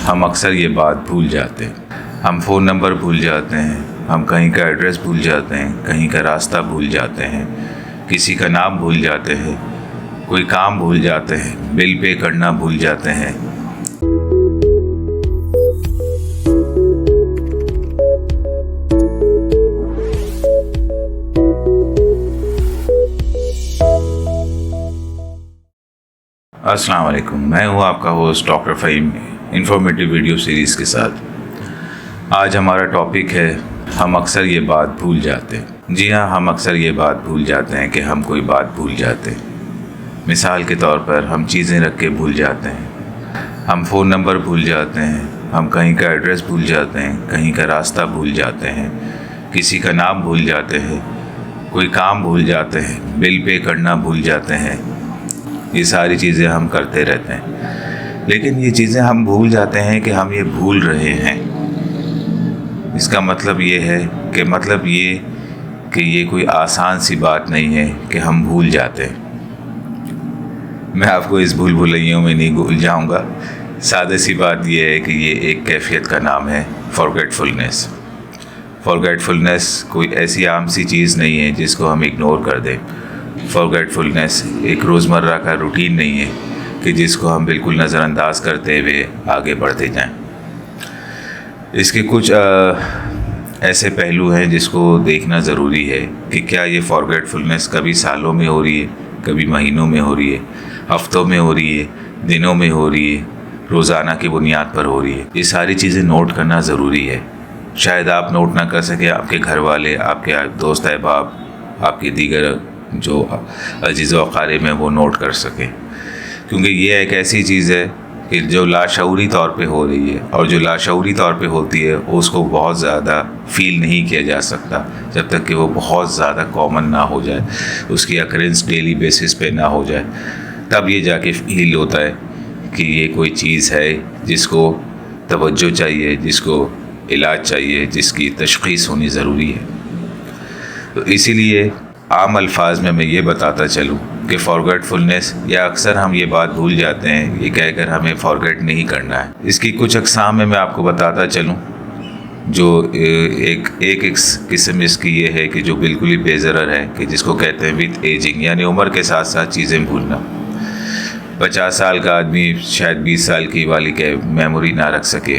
ہم اکثر یہ بات بھول جاتے ہیں. ہم فون نمبر بھول جاتے ہیں, ہم کہیں کا ایڈریس بھول جاتے ہیں, کہیں کا راستہ بھول جاتے ہیں, کسی کا نام بھول جاتے ہیں, کوئی کام بھول جاتے ہیں, بل پے کرنا بھول جاتے ہیں. السلام علیکم, میں ہوں آپ کا host doctor Fahim informative video series کے ساتھ. آج ہمارا ٹاپک ہے ہم اکثر یہ بات بھول جاتے ہیں. جی ہاں, ہم اکثر یہ بات بھول جاتے ہیں کہ ہم کوئی بات بھول جاتے ہیں. مثال کے طور پر ہم چیزیں رکھ کے بھول جاتے ہیں, ہم فون نمبر بھول جاتے ہیں, ہم کہیں کا ایڈریس بھول جاتے ہیں, کہیں کا راستہ بھول جاتے ہیں, کسی کا نام بھول جاتے ہیں, کوئی کام بھول جاتے ہیں, بل پے کرنا بھول جاتے ہیں. یہ ساری چیزیں ہم کرتے رہتے ہیں, لیکن یہ چیزیں ہم بھول جاتے ہیں کہ ہم یہ بھول رہے ہیں. اس کا مطلب یہ ہے کہ یہ کوئی آسان سی بات نہیں ہے کہ ہم بھول جاتے ہیں. میں آپ کو اس بھول بھلائیوں میں نہیں بھول جاؤں گا. سادہ سی بات یہ ہے کہ یہ ایک کیفیت کا نام ہے, فارگیٹفلنس. فارگیٹفلنس کوئی ایسی عام سی چیز نہیں ہے جس کو ہم اگنور کر دیں. فارگیٹفلنس ایک روزمرہ کا روٹین نہیں ہے کہ جس کو ہم بالکل نظر انداز کرتے ہوئے آگے بڑھتے جائیں. اس کے کچھ ایسے پہلو ہیں جس کو دیکھنا ضروری ہے کہ کیا یہ فارگیٹفلنس کبھی سالوں میں ہو رہی ہے, کبھی مہینوں میں ہو رہی ہے, ہفتوں میں ہو رہی ہے, دنوں میں ہو رہی ہے, روزانہ کی بنیاد پر ہو رہی ہے. یہ ساری چیزیں نوٹ کرنا ضروری ہے. شاید آپ نوٹ نہ کر سکیں, آپ کے گھر والے, آپ کے دوست احباب, آپ کے دیگر جو عزیز و اقارب میں وہ نوٹ کر سکیں, کیونکہ یہ ایک ایسی چیز ہے کہ جو لاشعوری طور پہ ہو رہی ہے, اور جو لاشعوری طور پہ ہوتی ہے اس کو بہت زیادہ فیل نہیں کیا جا سکتا جب تک کہ وہ بہت زیادہ کامن نہ ہو جائے, اس کی اکرنس ڈیلی بیسس پہ نہ ہو جائے. تب یہ جا کے فیل ہوتا ہے کہ یہ کوئی چیز ہے جس کو توجہ چاہیے, جس کو علاج چاہیے, جس کی تشخیص ہونی ضروری ہے. تو اسی لیے عام الفاظ میں یہ بتاتا چلوں کہ فارگیٹفلنس یا اکثر ہم یہ بات بھول جاتے ہیں, یہ کہہ کر ہمیں فارگیٹ نہیں کرنا ہے. اس کی کچھ اقسام میں آپ کو بتاتا چلوں. جو ایک قسم اس کی یہ ہے کہ جو بالکل ہی بے ضرر ہے, کہ جس کو کہتے ہیں وتھ ایجنگ, یعنی عمر کے ساتھ ساتھ چیزیں بھولنا. 50 سال کا آدمی شاید 20 سال کی والی کے میموری نہ رکھ سکے,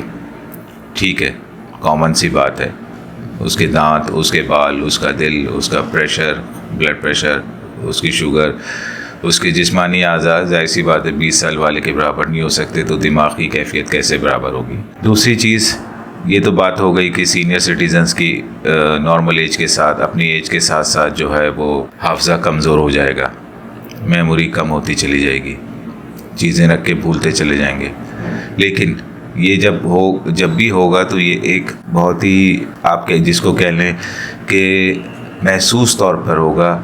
ٹھیک ہے, کامن سی بات ہے. اس کے دانت, اس کے بال, اس کا دل, اس کا پریشر, بلڈ پریشر, اس کی شوگر, اس کے جسمانی اعضاء, ظاہر سی بات ہے 20 سال والے کے برابر نہیں ہو سکتے, تو دماغ کی کیفیت کیسے برابر ہوگی. دوسری چیز یہ تو بات ہو گئی کہ سینئر سٹیزنز کی نارمل ایج کے ساتھ, اپنی ایج کے ساتھ ساتھ جو ہے وہ حافظہ کمزور ہو جائے گا, میموری کم ہوتی چلی جائے گی, چیزیں رکھ کے بھولتے چلے جائیں گے. لیکن یہ جب بھی ہوگا تو یہ ایک بہت ہی آپ کے جس کو کہہ لیں کہ محسوس طور پر ہوگا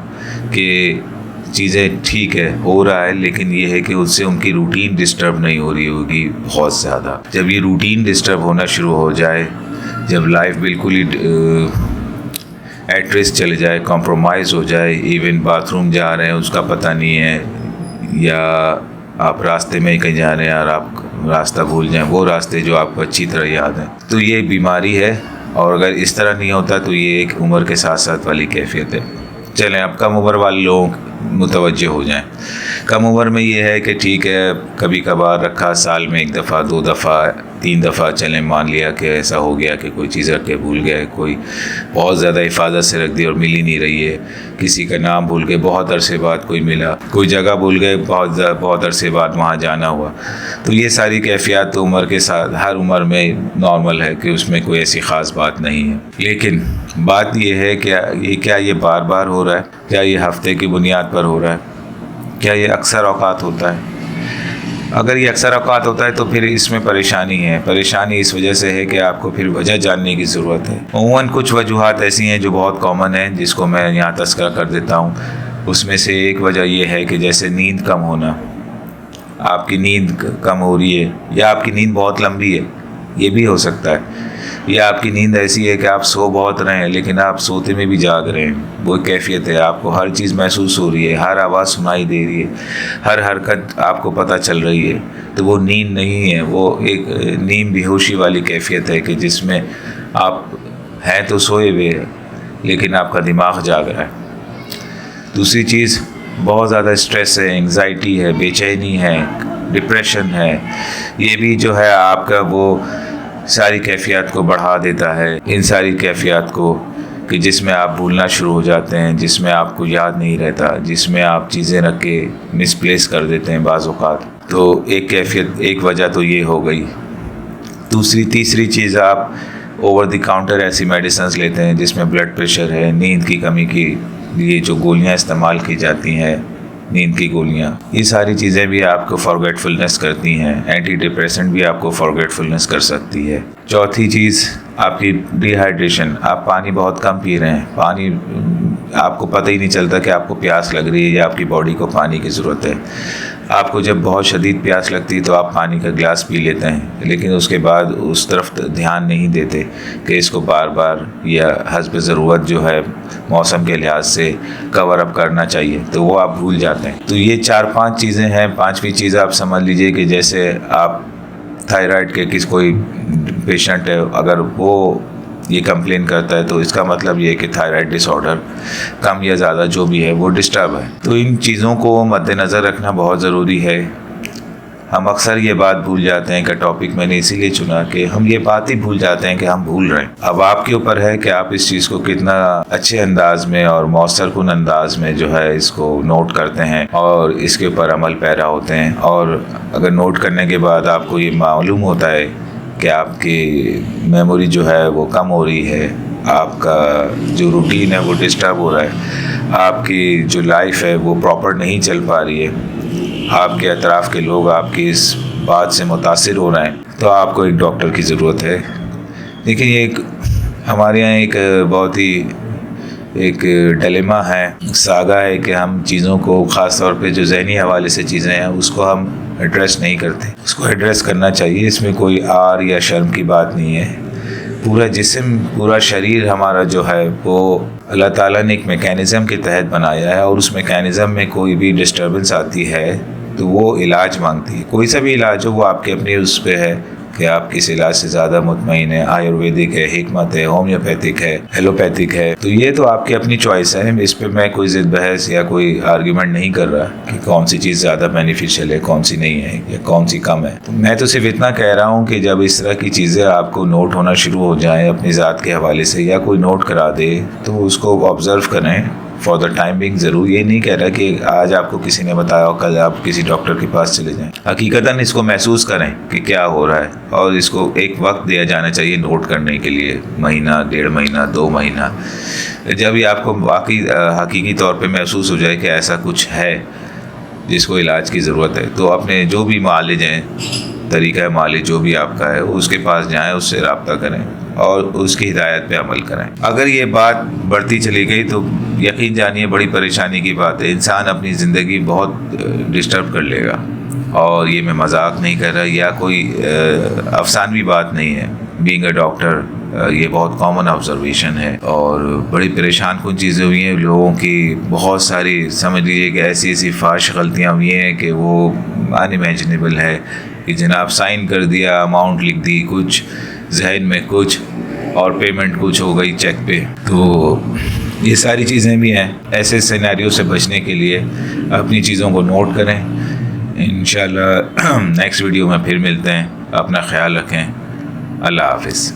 کہ چیزیں ٹھیک ہے, ہو رہا ہے, لیکن یہ ہے کہ اس سے ان کی روٹین ڈسٹرب نہیں ہو رہی ہوگی بہت زیادہ. جب یہ روٹین ڈسٹرب ہونا شروع ہو جائے, جب لائف بالکل ہی ایٹ ریسک چلے جائے, کمپرومائز ہو جائے, ایون باتھ روم جا رہے ہیں اس کا پتہ نہیں ہے, یا آپ راستے میں کہیں جا رہے ہیں اور آپ راستہ بھول جائیں, وہ راستے جو آپ کو اچھی طرح یاد ہیں, تو یہ بیماری ہے. اور اگر اس طرح نہیں ہوتا تو یہ ایک عمر کے ساتھ ساتھ والی کیفیت ہے. چلیں اب کم عمر والے لوگ متوجہ ہو جائیں. کم عمر میں یہ ہے کہ ٹھیک ہے, کبھی کبھار رکھا, سال میں 1 دفعہ 2 دفعہ 3 دفعہ, چلیں مان لیا کہ ایسا ہو گیا کہ کوئی چیز رکھ کے بھول گئے, کوئی بہت زیادہ حفاظت سے رکھ دی اور مل ہی نہیں رہی ہے, کسی کا نام بھول گئے, بہت عرصے بعد کوئی ملا, کوئی جگہ بھول گئے, بہت عرصے بعد وہاں جانا ہوا. تو یہ ساری کیفیات تو عمر کے ساتھ ہر عمر میں نارمل ہے, کہ اس میں کوئی ایسی خاص بات نہیں ہے. لیکن بات یہ ہے کہ کیا یہ بار بار ہو رہا ہے, کیا یہ ہفتے کی بنیاد پر ہو رہا ہے, کیا یہ اکثر اوقات ہوتا ہے. اگر یہ اکثر اوقات ہوتا ہے تو پھر اس میں پریشانی ہے. پریشانی اس وجہ سے ہے کہ آپ کو پھر وجہ جاننے کی ضرورت ہے. عموماً کچھ وجوہات ایسی ہیں جو بہت کامن ہیں, جس کو میں یہاں تذکرہ کر دیتا ہوں. اس میں سے ایک وجہ یہ ہے کہ جیسے نیند کم ہونا, آپ کی نیند کم ہو رہی ہے, یا آپ کی نیند بہت لمبی ہے, یہ بھی ہو سکتا ہے. یا آپ کی نیند ایسی ہے کہ آپ سو بہت رہے ہیں لیکن آپ سوتے میں بھی جاگ رہے ہیں، وہ کیفیت ہے، آپ کو ہر چیز محسوس ہو رہی ہے، ہر آواز سنائی دے رہی ہے، ہر حرکت آپ کو پتہ چل رہی ہے، تو وہ نیند نہیں ہے، وہ ایک نیم بے ہوشی والی کیفیت ہے کہ جس میں آپ ہیں تو سوئے ہوئے لیکن آپ کا دماغ جاگ رہا ہے۔ دوسری چیز بہت زیادہ اسٹریس ہے، انگزائٹی ہے، بے چینی ہے، ڈپریشن ہے، یہ بھی جو ہے آپ کا وہ ساری کیفیات کو بڑھا دیتا ہے، ان ساری کیفیات کو کہ جس میں آپ بھولنا شروع ہو جاتے ہیں، جس میں آپ کو یاد نہیں رہتا، جس میں آپ چیزیں رکھ کے مس پلیس کر دیتے ہیں بعض اوقات۔ تو ایک کیفیت، ایک وجہ تو یہ ہو گئی۔ تیسری چیز، آپ اوور دی کاؤنٹر ایسی میڈیسنز لیتے ہیں جس میں بلڈ پریشر ہے، نیند کی کمی کی لیے جو گولیاں استعمال کی جاتی ہیں، نیند کی گولیاں، یہ ساری چیزیں بھی آپ کو فارگیٹفلنس کرتی ہیں۔ اینٹی ڈپریسنٹ بھی آپ کو فارگیٹفلنس کر سکتی ہے۔ چوتھی چیز آپ کی ڈی ہائیڈریشن، آپ پانی بہت کم پی رہے ہیں، پانی آپ کو پتہ ہی نہیں چلتا کہ آپ کو پیاس لگ رہی ہے یا آپ کی باڈی کو پانی کی ضرورت ہے۔ آپ کو جب بہت شدید پیاس لگتی ہے تو آپ پانی کا گلاس پی لیتے ہیں، لیکن اس کے بعد اس طرف دھیان نہیں دیتے کہ اس کو بار بار یا حسب ضرورت جو ہے موسم کے لحاظ سے کور اپ کرنا چاہیے، تو وہ آپ بھول جاتے ہیں۔ تو یہ 4-5 چیزیں ہیں۔ پانچویں چیز آپ سمجھ لیجئے کہ جیسے آپ تھائرائڈ کے کوئی پیشنٹ ہے، اگر وہ یہ کمپلین کرتا ہے تو اس کا مطلب یہ ہے کہ تھائرائڈ ڈس آرڈر کم یا زیادہ جو بھی ہے وہ ڈسٹرب ہے۔ تو ان چیزوں کو مد نظر رکھنا بہت ضروری ہے۔ ہم اکثر یہ بات بھول جاتے ہیں کہ ٹاپک میں نے اسی لیے چنا کہ ہم یہ بات ہی بھول جاتے ہیں کہ ہم بھول رہے ہیں۔ اب آپ کے اوپر ہے کہ آپ اس چیز کو کتنا اچھے انداز میں اور مؤثر کن انداز میں جو ہے اس کو نوٹ کرتے ہیں اور اس کے اوپر عمل پیرا ہوتے ہیں۔ اور اگر نوٹ کرنے کے بعد آپ کو یہ معلوم ہوتا ہے کہ آپ کی میموری جو ہے وہ کم ہو رہی ہے، آپ کا جو روٹین ہے وہ ڈسٹرب ہو رہا ہے، آپ کی جو لائف ہے وہ پراپر نہیں چل پا رہی ہے، آپ کے اطراف کے لوگ آپ کی اس بات سے متاثر ہو رہے ہیں، تو آپ کو ایک ڈاکٹر کی ضرورت ہے۔ لیکن یہ ہمارے یہاں ایک بہت ہی ایک ڈیلیما ہے، ساگا ہے کہ ہم چیزوں کو، خاص طور پہ جو ذہنی حوالے سے چیزیں ہیں، اس کو ہم ایڈریس نہیں کرتے۔ اس کو ایڈریس کرنا چاہیے، اس میں کوئی آر یا شرم کی بات نہیں ہے۔ پورا جسم، پورا شریر ہمارا جو ہے وہ اللہ تعالیٰ نے ایک میکینزم کے تحت بنایا ہے، اور اس میکینزم میں کوئی بھی ڈسٹربنس آتی ہے تو وہ علاج مانگتی ہے۔ کوئی سا بھی علاج ہو، وہ آپ کے اپنے اس پہ ہے کہ آپ کس علاج سے زیادہ مطمئن ہے۔ آیورویدک ہے، حکمت ہے، ہومیوپیتھک ہے، ایلوپیتھک ہے، تو یہ تو آپ کی اپنی چوائس ہے۔ اس پہ میں کوئی ضد بحث یا کوئی آرگیومنٹ نہیں کر رہا کہ کون سی چیز زیادہ بینیفیشیل ہے، کون سی نہیں ہے، یا کون سی کم ہے۔ میں تو صرف اتنا کہہ رہا ہوں کہ جب اس طرح کی چیزیں آپ کو نوٹ ہونا شروع ہو جائیں اپنی ذات کے حوالے سے، یا کوئی نوٹ کرا دے، تو اس کو آبزرو کریں فار دا ٹائم بینگ۔ ضرور یہ نہیں کہہ رہا کہ آج آپ کو کسی نے بتایا اور کل آپ کسی ڈاکٹر کے پاس چلے جائیں۔ حقیقتاً اس کو محسوس کریں کہ کیا ہو رہا ہے، اور اس کو ایک وقت دیا جانا چاہیے نوٹ کرنے کے لیے، مہینہ، 1.5 مہینہ، 2 مہینہ۔ جب یہ آپ کو واقعی حقیقی طور پہ محسوس ہو جائے کہ ایسا کچھ ہے جس کو علاج کی ضرورت ہے، تو اپنے جو بھی معالج ہیں، طریقہ معالج جو بھی آپ کا ہے، اس کے پاس جائیں، اس سے رابطہ کریں اور اس کی ہدایت پہ عمل کریں۔ اگر یہ بات بڑھتی چلی گئی تو یقین جانیے بڑی پریشانی کی بات ہے، انسان اپنی زندگی بہت ڈسٹرب کر لے گا۔ اور یہ میں مذاق نہیں کر رہا یا کوئی افسانوی بات نہیں ہے۔ بینگ اے ڈاکٹر یہ بہت کامن آبزرویشن ہے، اور بڑی پریشان کن چیزیں ہوئی ہیں لوگوں کی، بہت ساری سمجھ لیجیے کہ ایسی فاحش غلطیاں ہوئی ہیں کہ وہ ان امیجنیبل ہے، کہ جناب سائن کر دیا، اماؤنٹ لکھ دی کچھ، ذہن میں کچھ، اور پیمنٹ کچھ ہو گئی چیک پہ۔ تو یہ ساری چیزیں بھی ہیں۔ ایسے سینیریو سے بچنے کے لیے اپنی چیزوں کو نوٹ کریں۔ انشاءاللہ نیکسٹ ویڈیو میں پھر ملتے ہیں۔ اپنا خیال رکھیں۔ اللہ حافظ۔